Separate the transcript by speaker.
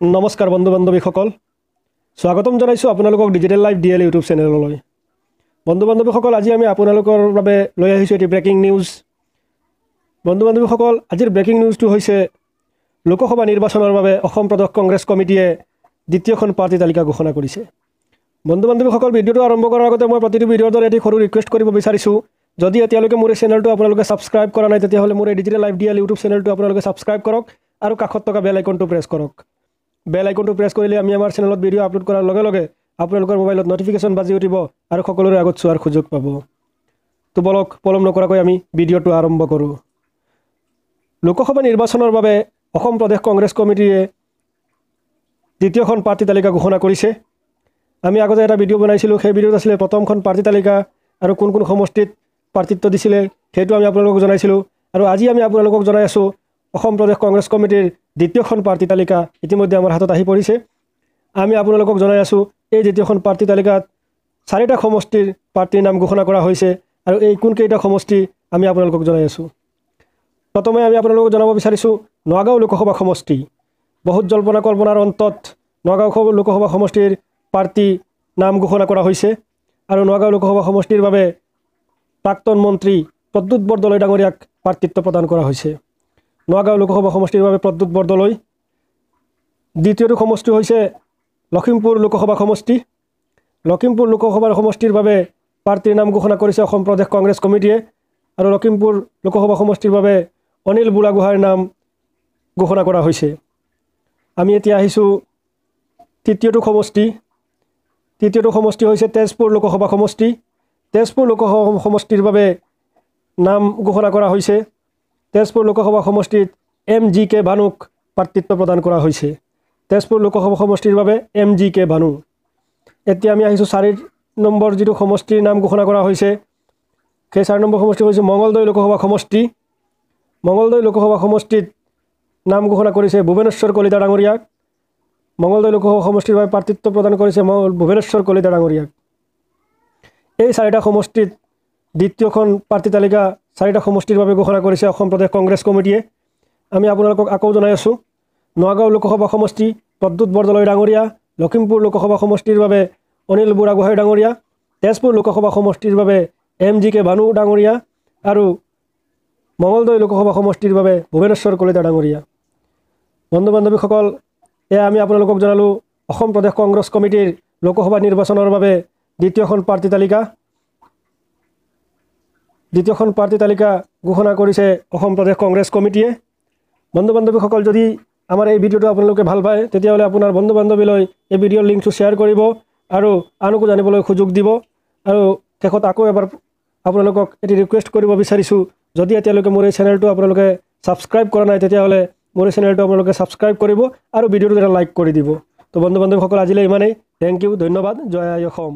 Speaker 1: নমস্কাৰ বন্ধু বান্ধৱীসকল স্বাগতম জনাইছোঁ আপোনালোকক ডিজিটেল লাইভ ডিএল ইউটিউব চেনেললৈ। বন্ধু বান্ধৱীসকল আজি আমি আপোনালোকৰ বাবে লৈ আহিছোঁ এটি ব্ৰেকিং নিউজ। বন্ধু বান্ধৱীসকল আজিৰ ব্ৰেকিং নিউজটো হৈছে লোকসভা নিৰ্বাচনৰ বাবে অসম প্ৰদেশ কংগ্ৰেছ কমিটিয়ে দ্বিতীয়খন পাৰ্টি তালিকা ঘোষণা কৰিছে। বন্ধু বান্ধৱীসকল ভিডিঅ'টো আৰম্ভ কৰাৰ আগতে মই প্ৰতিটো ভিডিঅ'ৰ দৰে এটি সৰু ৰিকুৱেষ্ট কৰিব বিচাৰিছোঁ, যদি এতিয়ালৈকে মোৰ এই চেনেলটো আপোনালোকে ছাবস্ক্ৰাইব কৰা নাই তেতিয়াহ'লে মোৰ এই ডিজিটেল লাইভ ডিএল ইউটিউব চেনেলটো আপোনালোকে ছাবস্ক্ৰাইব কৰক আৰু কাষত থকা বেল আইকনটো প্ৰেছ কৰক। বেল আইকনটো প্ৰেছ কৰিলে আমি আমাৰ চেনেলত ভিডিঅ' আপলোড কৰাৰ লগে লগে আপোনালোকৰ মোবাইলত নটিফিকেশ্যন বাজি উঠিব আৰু সকলোৰে আগত চোৱাৰ সুযোগ পাব। তো বলক পলম নকৰাকৈ আমি ভিডিঅ'টো আৰম্ভ কৰোঁ। লোকসভা নিৰ্বাচনৰ বাবে অসম প্ৰদেশ কংগ্ৰেছ কমিটিয়ে দ্বিতীয়খন পাৰ্টি তালিকা ঘোষণা কৰিছে। আমি আগতে এটা ভিডিঅ' বনাইছিলোঁ, সেই ভিডিঅ'ত আছিলে প্ৰথমখন পাৰ্টি তালিকা আৰু কোন কোন সমষ্টিত প্ৰাৰ্থিত্ব দিছিলে সেইটো আমি আপোনালোকক জনাইছিলোঁ। আৰু আজি আমি আপোনালোকক জনাই আছোঁ অসম প্ৰদেশ কংগ্ৰেছ কমিটিৰ দ্বিতীয়খন পাৰ্টি তালিকা ইতিমধ্যে আমাৰ হাতত আহি পৰিছে। আমি আপোনালোকক জনাই আছোঁ এই দ্বিতীয়খন পাৰ্টি তালিকাত 4টা সমষ্টিৰ পাৰ্টিৰ নাম ঘোষণা কৰা হৈছে আৰু এই কোনকেইটা সমষ্টি আমি আপোনালোকক জনাই আছোঁ। প্ৰথমে আমি আপোনালোকক জনাব বিচাৰিছোঁ নগাঁও লোকসভা সমষ্টি। বহুত জল্পনা কল্পনাৰ অন্তত নগাঁও লোকসভা সমষ্টিৰ পাৰ্টি নাম ঘোষণা কৰা হৈছে আৰু নগাঁও লোকসভা সমষ্টিৰ বাবে প্ৰাক্তন মন্ত্ৰী প্ৰদ্যুৎ বৰদলৈ ডাঙৰীয়াক প্ৰাৰ্থিত্ব প্ৰদান কৰা হৈছে। নগাঁও লোকসভা সমষ্টিৰ বাবে প্ৰদ্যুৎ বৰদলৈ। দ্বিতীয়টো সমষ্টি হৈছে লখিমপুৰ লোকসভা সমষ্টি। লখিমপুৰ লোকসভা সমষ্টিৰ বাবে পাৰ্টিৰ নাম ঘোষণা কৰিছে অসম প্ৰদেশ কংগ্ৰেছ কমিটিয়ে আৰু লখিমপুৰ লোকসভা সমষ্টিৰ বাবে অনিল বুঢ়াগোহাঁইৰ নাম ঘোষণা কৰা হৈছে। আমি এতিয়া আহিছোঁ তৃতীয়টো সমষ্টি। তৃতীয়টো সমষ্টি হৈছে তেজপুৰ লোকসভা সমষ্টি। তেজপুৰ লোকসভা সমষ্টিৰ বাবে নাম ঘোষণা কৰা হৈছে। তেজপুৰ লোকসভা সমষ্টিত MGK ভানুক প্ৰাৰ্থিত্ব প্ৰদান কৰা হৈছে। তেজপুৰ লোকসভা সমষ্টিৰ বাবে MGK ভানু। এতিয়া আমি আহিছোঁ 4 নম্বৰ যিটো সমষ্টিৰ নাম ঘোষণা কৰা হৈছে, সেই 4 নম্বৰ সমষ্টি হৈছে মঙলদৈ লোকসভা সমষ্টি। মঙলদৈ লোকসভা সমষ্টিত নাম ঘোষণা কৰিছে ভুৱনেশ্বৰ কলিতা ডাঙৰীয়াক। মঙলদৈ লোকসভা সমষ্টিৰ বাবে প্ৰাৰ্থিত্ব প্ৰদান কৰিছে ভুৱনেশ্বৰ কলিতা ডাঙৰীয়াক। এই 4টা সমষ্টিত দ্বিতীয়খন পাৰ্টি তালিকা 4টা সমষ্টিৰ বাবে ঘোষণা কৰিছে অসম প্ৰদেশ কংগ্ৰেছ কমিটিয়ে। আমি আপোনালোকক আকৌ জনাই আছোঁ নগাঁও লোকসভা সমষ্টি প্ৰদ্যুৎ বৰদলৈ ডাঙৰীয়া, লখিমপুৰ লোকসভা সমষ্টিৰ বাবে অনিল বুঢ়াগোহাঁই ডাঙৰীয়া, তেজপুৰ লোকসভা সমষ্টিৰ বাবে MGK ভানু ডাঙৰীয়া আৰু মঙলদৈ লোকসভা সমষ্টিৰ বাবে ভুৱনেশ্বৰ কলিতা ডাঙৰীয়া। বন্ধু বান্ধৱীসকল, এয়া আমি আপোনালোকক জনালোঁ অসম প্ৰদেশ কংগ্ৰেছ কমিটিৰ লোকসভা নিৰ্বাচনৰ বাবে দ্বিতীয়খন পাৰ্টি তালিকা। দ্বিতীয়খন পাৰ্টি তালিকা ঘোষণা কৰিছে অসম প্ৰদেশ কংগ্ৰেছ কমিটিয়ে। বন্ধু বান্ধৱীসকল, যদি আমাৰ এই ভিডিঅ'টো আপোনালোকে ভাল পায় তেতিয়াহ'লে আপোনাৰ বন্ধু বান্ধৱীলৈ এই ভিডিঅ'ৰ লিংকটো শ্বেয়াৰ কৰিব আৰু আনকো জানিবলৈ সুযোগ দিব। আৰু শেষত আকৌ এবাৰ আপোনালোকক এটি ৰিকুৱেষ্ট কৰিব বিচাৰিছোঁ, যদি এতিয়ালৈকে মোৰ এই চেনেলটো আপোনালোকে ছাবস্ক্ৰাইব কৰা নাই তেতিয়াহ'লে মোৰ এই চেনেলটো আপোনালোকে ছাবস্ক্ৰাইব কৰিব আৰু ভিডিঅ'টো এটা লাইক কৰি দিব। তো বন্ধু বান্ধৱীসকল, আজিলৈ ইমানেই। থেংক ইউ, ধন্যবাদ। জয় আই অসম।